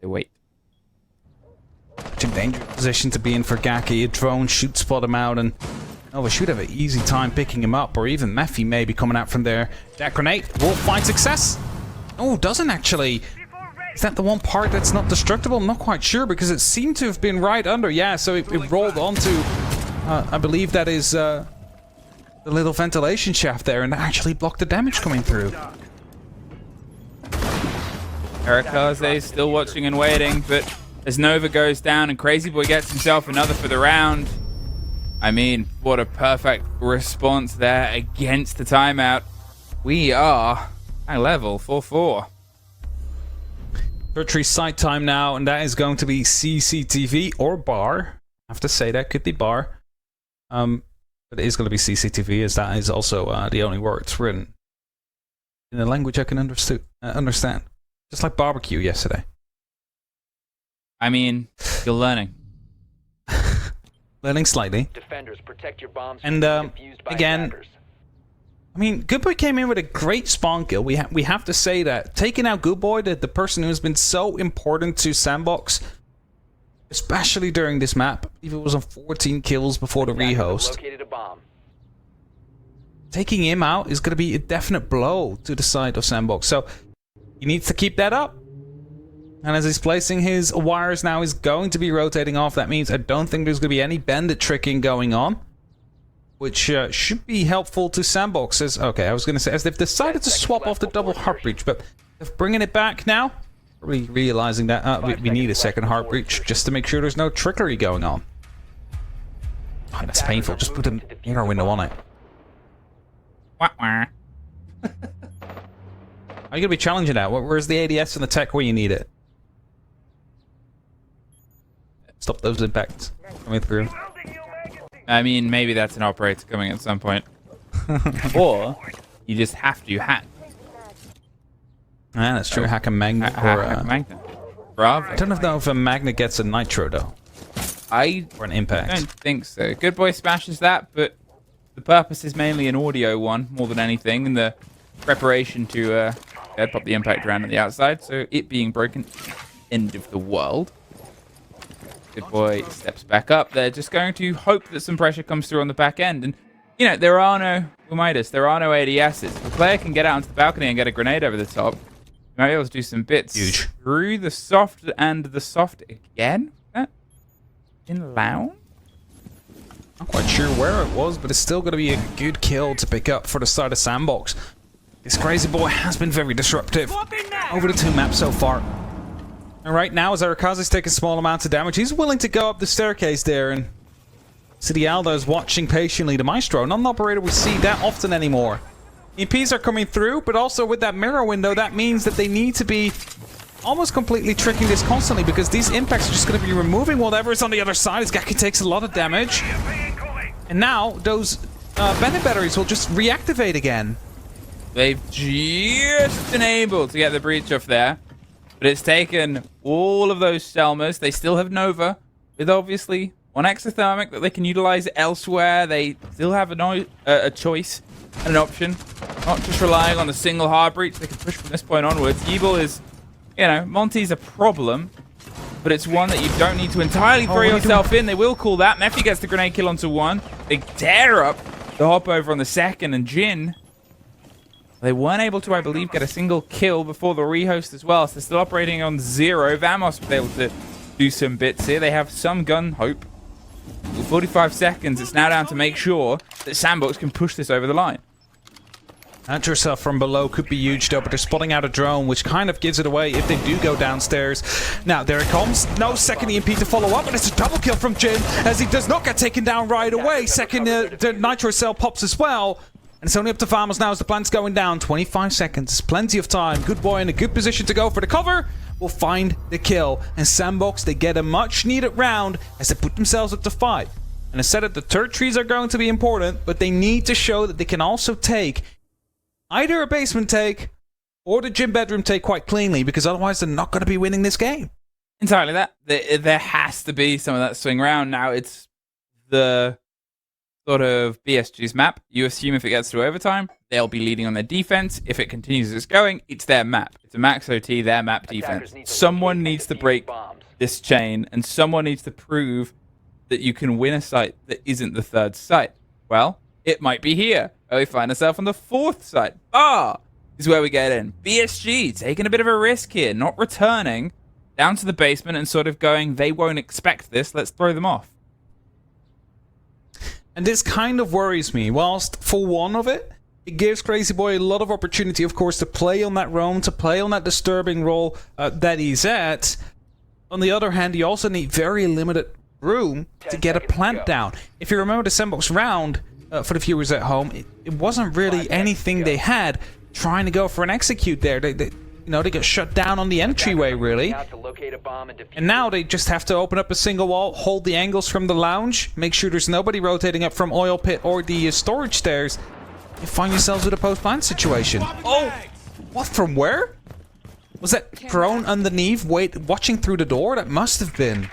Speaker 2: They wait.
Speaker 1: Such a dangerous position to be in for Gaki. A drone should spot him out, and we should have an easy time picking him up, or even Mephi maybe coming out from there. That grenade will find success. Oh, doesn't actually. Is that the one part that's not destructible? I'm not quite sure, because it seemed to have been right under. Yeah, so it rolled onto, I believe that is the little ventilation shaft there, and actually blocked the damage coming through.
Speaker 2: Arakaze is still watching and waiting, but as Nova goes down and Crazy Boy gets himself another for the round, I mean, what a perfect response there against the timeout. We are at level 4-4.
Speaker 1: Tertiary sight time now, and that is going to be CCTV or bar. I have to say that could be bar. But it is going to be CCTV, as that is also the only words written in a language I can understand. Just like barbecue yesterday.
Speaker 2: I mean, you're learning.
Speaker 1: Learning slightly.
Speaker 3: Defenders, protect your bombs
Speaker 1: and
Speaker 3: from being defused by
Speaker 1: again,
Speaker 3: attackers.
Speaker 1: I mean, Good Boy came in with a great spawn kill. We have to say that. Taking out Good Boy, the person who has been so important to Sandbox, especially during this map. I believe it was on 14 kills before the rehost.
Speaker 3: Located a bomb.
Speaker 1: Taking him out is going to be a definite blow to the side of Sandbox. So he needs to keep that up. And as he's placing his wires now, he's going to be rotating off. That means I don't think there's going to be any bandit tricking going on, which should be helpful to Sandbox. Okay, I was going to say, as they've decided to swap off the double heart breach, but they're bringing it back now. Probably realizing that we need a second heart breach just to make sure there's no trickery going on. Oh, that's painful. Just put a mirror window on it.
Speaker 2: Wah, wah.
Speaker 1: Are you going to be challenging that? Where's the ADS and the tech where you need it? Stop those impacts coming through.
Speaker 2: I mean, maybe that's an operator coming at some point. Or you just have to hack.
Speaker 1: Ah, that's true. Hack a magnet
Speaker 2: Hack magnet. Bravo.
Speaker 1: I don't know if a magnet gets a nitro though. Or an impact.
Speaker 2: I don't think so. Good Boy smashes that, but the purpose is mainly an audio one more than anything, and the preparation to pop the impact around on the outside. So it being broken, end of the world. Good Boy steps back up. They're just going to hope that some pressure comes through on the back end. And, you know, there are no Umaidas. There are no ADSs. If a player can get out onto the balcony and get a grenade over the top, you might be able to do some bits.
Speaker 1: Huge.
Speaker 2: Through the soft and the soft again? In lounge?
Speaker 1: Not quite sure where it was, but it's still going to be a good kill to pick up for the side of Sandbox. This Crazy Boy has been very disruptive over the two maps so far. And right now, as Arakaze's taking small amounts of damage, he's willing to go up the staircase there, and City Aldo is watching patiently. The Maestro, not an operator we see that often anymore. EMPs are coming through, but also with that mirror window, that means that they need to be almost completely tricking this constantly, because these impacts are just going to be removing whatever is on the other side, as Gaki takes a lot of damage. And now, those Bennett batteries will just reactivate again.
Speaker 2: They've just been able to get the breach off there. But it's taken all of those Selmas. They still have Nova, with obviously one exothermic that they can utilize elsewhere. They still have a choice and an option. Not just relying on a single hard breach. They can push from this point onwards. Evil is, you know, Monty's a problem, but it's one that you don't need to entirely throw yourself in. They will call that. Mephi gets the grenade kill onto one. They tear up the hop over on the second, and Jin, they weren't able to, I believe, get a single kill before the rehost as well. So they're still operating on 0. Vamos was able to do some bits here. They have some gun hope. With 45 seconds, it's now down to make sure that Sandbox can push this over the line.
Speaker 1: At yourself from below could be huge though, but they're spotting out a drone, which kind of gives it away if they do go downstairs. Now, there it comes. No second EMP to follow up, and it's a double kill from Jin, as he does not get taken down right away. Second, the Nitro Cell pops as well. And it's only up to Vamos now as the plant's going down. 25 seconds, plenty of time. Good Boy in a good position to go for the cover. Will find the kill. And Sandbox, they get a much needed round as they put themselves up to 5. And I said that the tertiaries are going to be important, but they need to show that they can also take either a basement take or the gym bedroom take quite cleanly, because otherwise they're not going to be winning this game.
Speaker 2: Entirely that. There has to be some of that swing round. Now, it's the sort of BSG's map. You assume if it gets to overtime, they'll be leading on their defense. If it continues as it's going, it's their map. It's a max OT, their map defense. Someone needs to break this chain, and someone needs to prove that you can win a site that isn't the third site. Well, it might be here. We find ourselves on the fourth site. Is where we get in. BSG taking a bit of a risk here, not returning down to the basement and sort of going, they won't expect this, let's throw them off.
Speaker 1: And this kind of worries me. Whilst for one of it, it gives Crazy Boy a lot of opportunity, of course, to play on that roam, to play on that disturbing role that he's at. On the other hand, you also need very limited room to get a plant down. If you remember the sandbox round, for the viewers at home, it wasn't really anything they had trying to go for an execute there. They got shut down on the entryway, really. And now they just have to open up a single wall, hold the angles from the lounge, make sure there's nobody rotating up from oil pit or the storage stairs. You find yourselves with a post-plant situation. Oh! What, from where? Was that prone underneath, watching through the door? That must have been.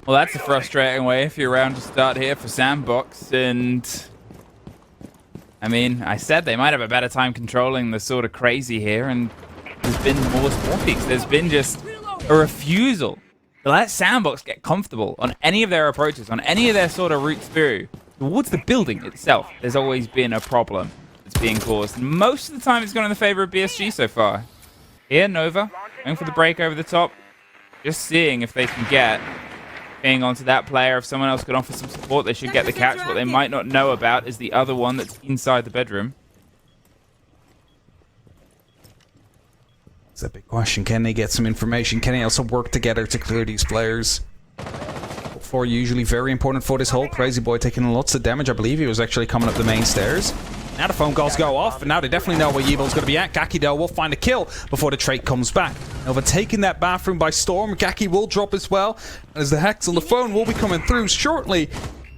Speaker 2: Well, that's a frustrating way if you're around to start here for Sandbox, and I mean, I said they might have a better time controlling the sort of crazy here, and there's been more small peaks. There's been just a refusal to let Sandbox get comfortable on any of their approaches, on any of their sort of routes through. Towards the building itself, there's always been a problem that's being caused. And most of the time, it's gone in the favor of BSG so far. Here, Nova, going for the break over the top, just seeing if they can get being onto that player. If someone else could offer some support, they should get the catch. What they might not know about is the other one that's inside the bedroom.
Speaker 1: It's a big question. Can they get some information? Can they also work together to clear these players? For usually very important for this whole Crazy Boy, taking lots of damage. I believe he was actually coming up the main stairs. Now the phone calls go off, and now they definitely know where Evil's going to be at. Gaki, though, will find a kill before the trait comes back. Overtaking that bathroom by storm. Gaki will drop as well, as the hacks on the phone will be coming through shortly.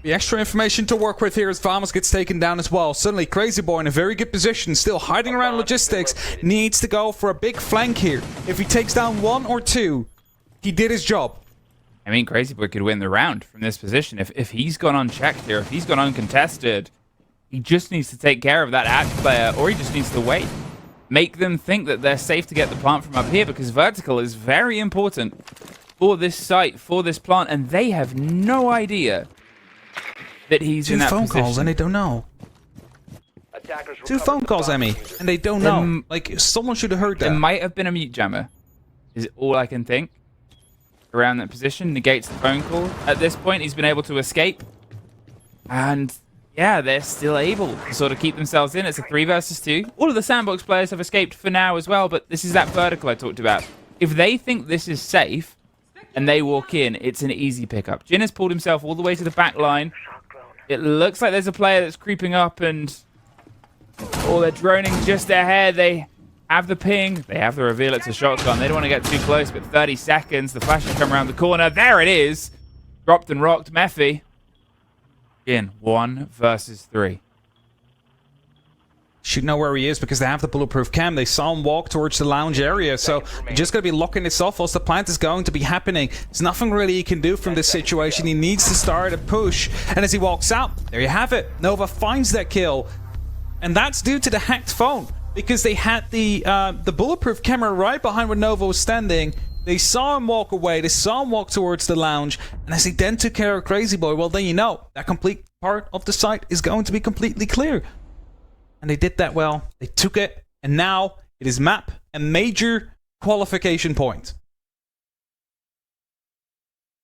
Speaker 1: The extra information to work with here as Farmers gets taken down as well. Suddenly, Crazy Boy in a very good position, still hiding around logistics, needs to go for a big flank here. If he takes down one or two, he did his job.
Speaker 2: I mean, Crazy Boy could win the round from this position. If he's gone unchecked here, if he's gone uncontested, he just needs to take care of that Axe player, or he just needs to wait. Make them think that they're safe to get the plant from up here, because vertical is very important for this site, for this plant, and they have no idea that he's in that position. 2 phone calls,
Speaker 1: and they don't know. 2 phone calls, Emmy, and they don't know. Like, someone should have heard that.
Speaker 2: It might have been a mute jammer, is all I can think. Around that position, negates the phone call. At this point, he's been able to escape. And yeah, they're still able to sort of keep themselves in. It's a 3 versus 2. All of the Sandbox players have escaped for now as well, but this is that vertical I talked about. If they think this is safe and they walk in, it's an easy pickup. Jin has pulled himself all the way to the back line. It looks like there's a player that's creeping up, and they're droning just ahead. They have the ping. They have the reveal. It's a shotgun. They don't want to get too close, but 30 seconds. The flash has come around the corner. There it is. Dropped and rocked. Mephi. In 1 versus 3.
Speaker 1: Should know where he is because they have the bulletproof cam. They saw him walk towards the lounge area, so you're just going to be locking this off whilst the plant is going to be happening. There's nothing really he can do from this situation. He needs to start a push, and as he walks out, there you have it. Nova finds that kill, and that's due to the hacked phone, because they had the bulletproof camera right behind where Nova was standing. They saw him walk away, they saw him walk towards the lounge, and as he then took care of Crazy Boy, well, then you know, that complete part of the site is going to be completely clear. And they did that well, they took it, and now it is map, a major qualification point.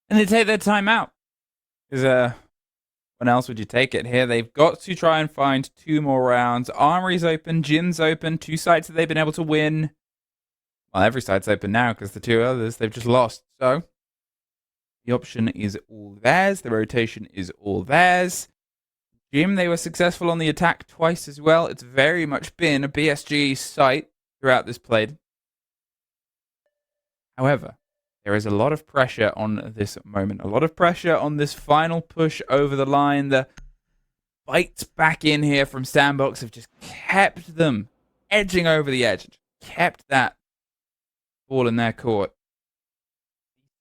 Speaker 2: And they take their time out. Because, when else would you take it here? They've got to try and find 2 more rounds. Armory's open, Gym's open, 2 sites that they've been able to win. Well, every site's open now because the 2 others they've just lost. So, the option is all theirs. The rotation is all theirs. Gym, they were successful on the attack twice as well. It's very much been a BSG site throughout this play. However, there is a lot of pressure on this moment. A lot of pressure on this final push over the line. The bites back in here from Sandbox have just kept them edging over the edge. Kept that ball in their court.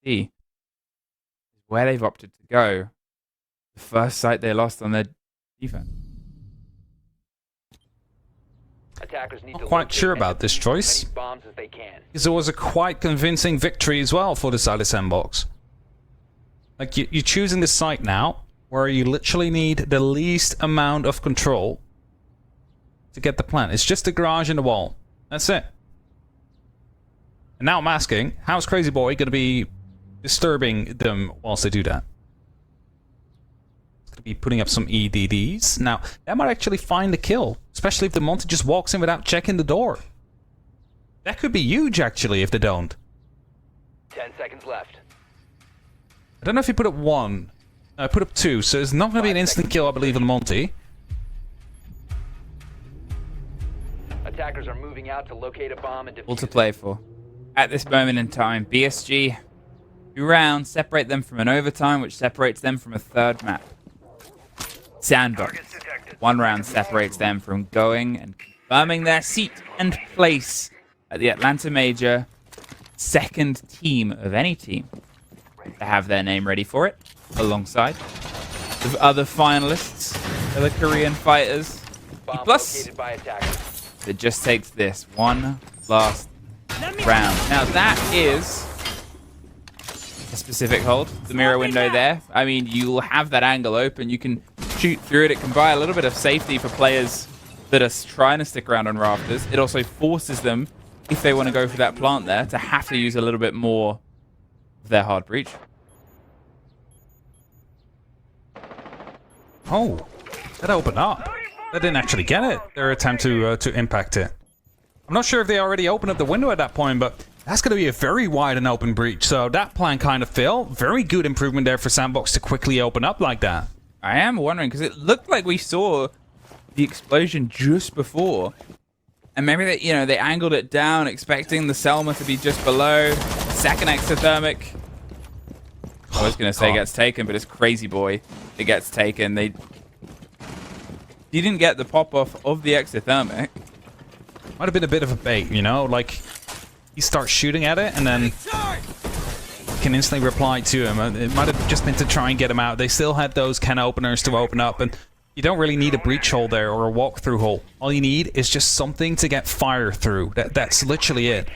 Speaker 2: See where they've opted to go. The first sight they lost on their defense.
Speaker 3: Attackers need
Speaker 1: Not
Speaker 3: to
Speaker 1: quite
Speaker 3: locate
Speaker 1: sure
Speaker 3: and
Speaker 1: about this
Speaker 3: defuse
Speaker 1: choice.
Speaker 3: as many bombs as they can.
Speaker 1: Because it was a quite convincing victory as well for the Silent Sandbox. Like, you're choosing the site now, where you literally need the least amount of control to get the plan. It's just the garage and the wall. That's it. And now I'm asking, how's Crazy Boy going to be disturbing them whilst they do that? It's going to be putting up some EDDs. Now, that might actually find the kill, especially if the Monty just walks in without checking the door. That could be huge, actually, if they don't.
Speaker 3: 10 seconds left.
Speaker 1: I don't know if he put up 1. I put up 2, so it's not going to be an instant kill, I believe, on Monty.
Speaker 3: Attackers are moving out to locate a bomb and
Speaker 2: All
Speaker 3: defuse
Speaker 2: to
Speaker 3: it.
Speaker 2: play for. At this moment in time, BSG, 2 rounds separate them from an overtime, which separates them from a third map. Sandbox, 1 round separates them from going and confirming their seat and place at the Atlanta Major, second team of any team to have their name ready for it, alongside the other finalists, the Korean fighters.
Speaker 3: Bomb
Speaker 2: Plus,
Speaker 3: located by attackers.
Speaker 2: it just takes this one last round. Now that is a specific hold, the mirror window there. I mean, you'll have that angle open. You can shoot through it. It can buy a little bit of safety for players that are trying to stick around on rafters. It also forces them, if they want to go for that plant there, to have to use a little bit more of their hard breach.
Speaker 1: Oh, that opened up. They didn't actually get it. Their attempt to impact it. I'm not sure if they already opened up the window at that point, but that's going to be a very wide and open breach. So that plan kind of failed. Very good improvement there for Sandbox to quickly open up like that.
Speaker 2: I am wondering, because it looked like we saw the explosion just before. And maybe they, they angled it down, expecting the Selma to be just below. Second exothermic. I was going to say gets taken, but it's Crazy Boy. It gets taken. They didn't get the pop-off of the exothermic.
Speaker 1: Might have been a bit of a bait, like he starts shooting at it and then can instantly reply to him. It might have just been to try and get him out. They still had those can openers to open up, and you don't really need a breach hole there or a walk-through hole. All you need is just something to get fire through. That's literally it.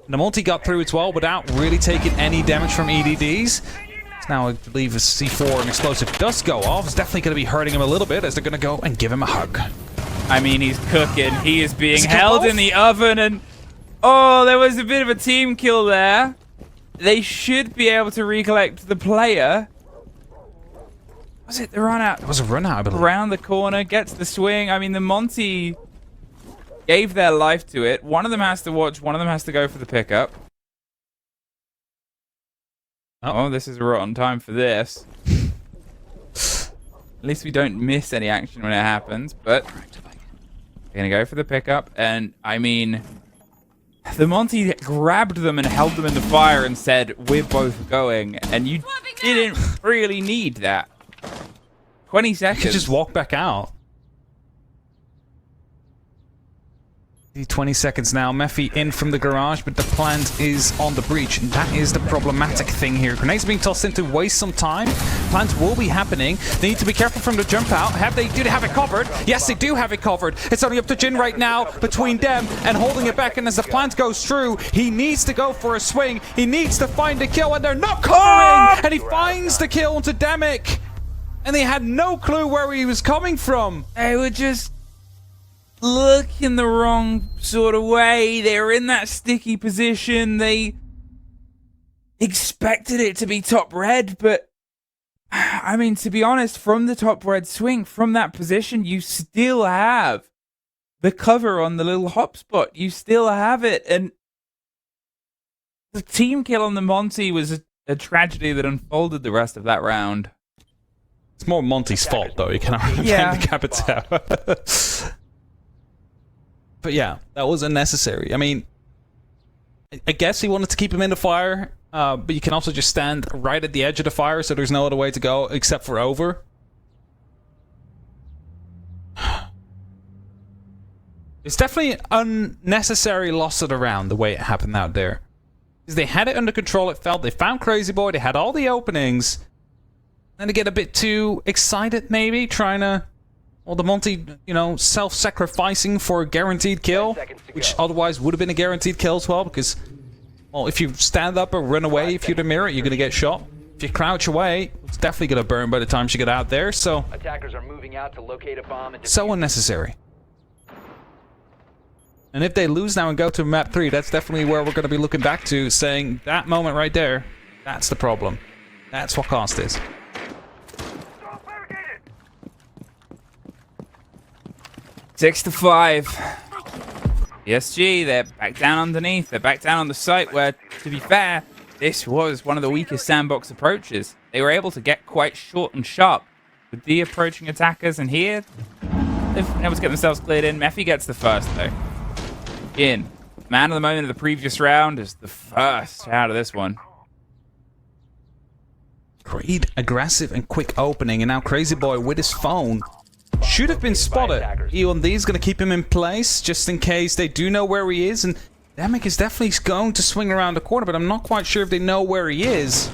Speaker 1: And the multi got through as well without really taking any damage from EDDs. Now I believe a C4 and explosive does go off. It's definitely going to be hurting him a little bit as they're going to go and give him a hug.
Speaker 2: I mean, he's cooking. He is being
Speaker 1: Does it
Speaker 2: held
Speaker 1: go off?
Speaker 2: in the oven, and oh, there was a bit of a team kill there. They should be able to recollect the player. Was it the run out?
Speaker 1: It was a run out, I believe.
Speaker 2: Around the corner, gets the swing. I mean, the Monty gave their life to it. One of them has to watch. One of them has to go for the pickup. Oh, this is a rotten time for this. At least we don't miss any action when it happens, but they're going to go for the pickup. And, I mean, the Monty grabbed them and held them in the fire and said, we're both going. And you didn't really need that. 20 seconds.
Speaker 1: You could just walk back out. 20 seconds now. Mephi in from the garage, but the plant is on the breach. And that is the problematic thing here. Grenades being tossed in to waste some time. Plants will be happening. They need to be careful from the jump out. Do they have it covered? Yes, they do have it covered. It's only up to Jin right now between them and holding it back. And as the plant goes through, he needs to go for a swing. He needs to find the kill, and they're not covering. And he finds the kill onto Demic. And they had no clue where he was coming from.
Speaker 2: They were just looking the wrong sort of way. They were in that sticky position. They expected it to be top red, but I mean, to be honest, from the top red swing, from that position, you still have the cover on the little hop spot. You still have it, and the team kill on the Monty was a tragedy that unfolded the rest of that round.
Speaker 1: It's more Monty's fault, though. You cannot blame the Capitão. But yeah, that was unnecessary. I mean, I guess he wanted to keep him in the fire, but you can also just stand right at the edge of the fire, so there's no other way to go except for over. It's definitely unnecessary loss of the round, the way it happened out there. Because they had it under control, it felt. They found Crazy Boy, they had all the openings. And they get a bit too excited, maybe, trying to... Well, the Monty, you know, self-sacrificing for a guaranteed kill, which otherwise would have been a guaranteed kill as well, because... Well, if you stand up or run away, if you're the mirror, you're going to get shot. If you crouch away, it's definitely going to burn by the time you get out there, so...
Speaker 3: Attackers are moving out to locate a bomb and
Speaker 1: So unnecessary. And if they lose now and go to map 3, that's definitely where we're going to be looking back to, saying that moment right there, that's the problem. That's what cost this.
Speaker 2: Six to 5. PSG, they're back down underneath. They're back down on the site where, to be fair, this was one of the weakest sandbox approaches. They were able to get quite short and sharp with the approaching attackers, and here they've been able to get themselves cleared in. Mephi gets the first, though. In. Man of the moment of the previous round is the first out of this one.
Speaker 1: Great, aggressive, and quick opening, and now Crazy Boy with his phone. Should have been spotted. E1D is going to keep him in place just in case they do know where he is. And Demick is definitely going to swing around the corner, but I'm not quite sure if they know where he is.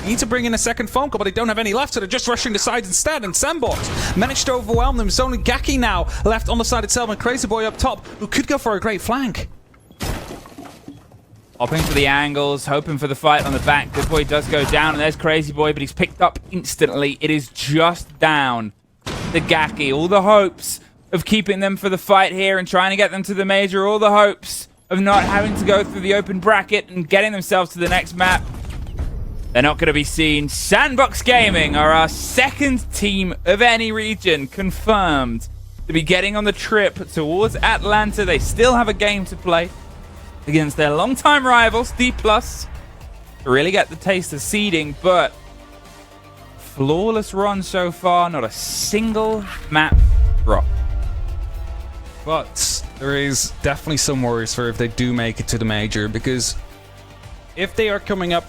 Speaker 1: Need to bring in a second phone call, but they don't have any left, so they're just rushing the sides instead. And Sandbox managed to overwhelm them. It's only Gaki now left on the side itself, and Crazy Boy up top, who could go for a great flank.
Speaker 2: Hopping for the angles, hoping for the fight on the back. Good Boy does go down, and there's Crazy Boy, but he's picked up instantly. It is just down the Gaki. All the hopes of keeping them for the fight here and trying to get them to the major. All the hopes of not having to go through the open bracket and getting themselves to the next map. They're not going to be seen. Sandbox Gaming are our second team of any region confirmed to be getting on the trip towards Atlanta. They still have a game to play against their longtime rivals, D+, to really get the taste of seeding, but flawless run so far, not a single map drop.
Speaker 1: But there is definitely some worries for if they do make it to the major, because if they are coming up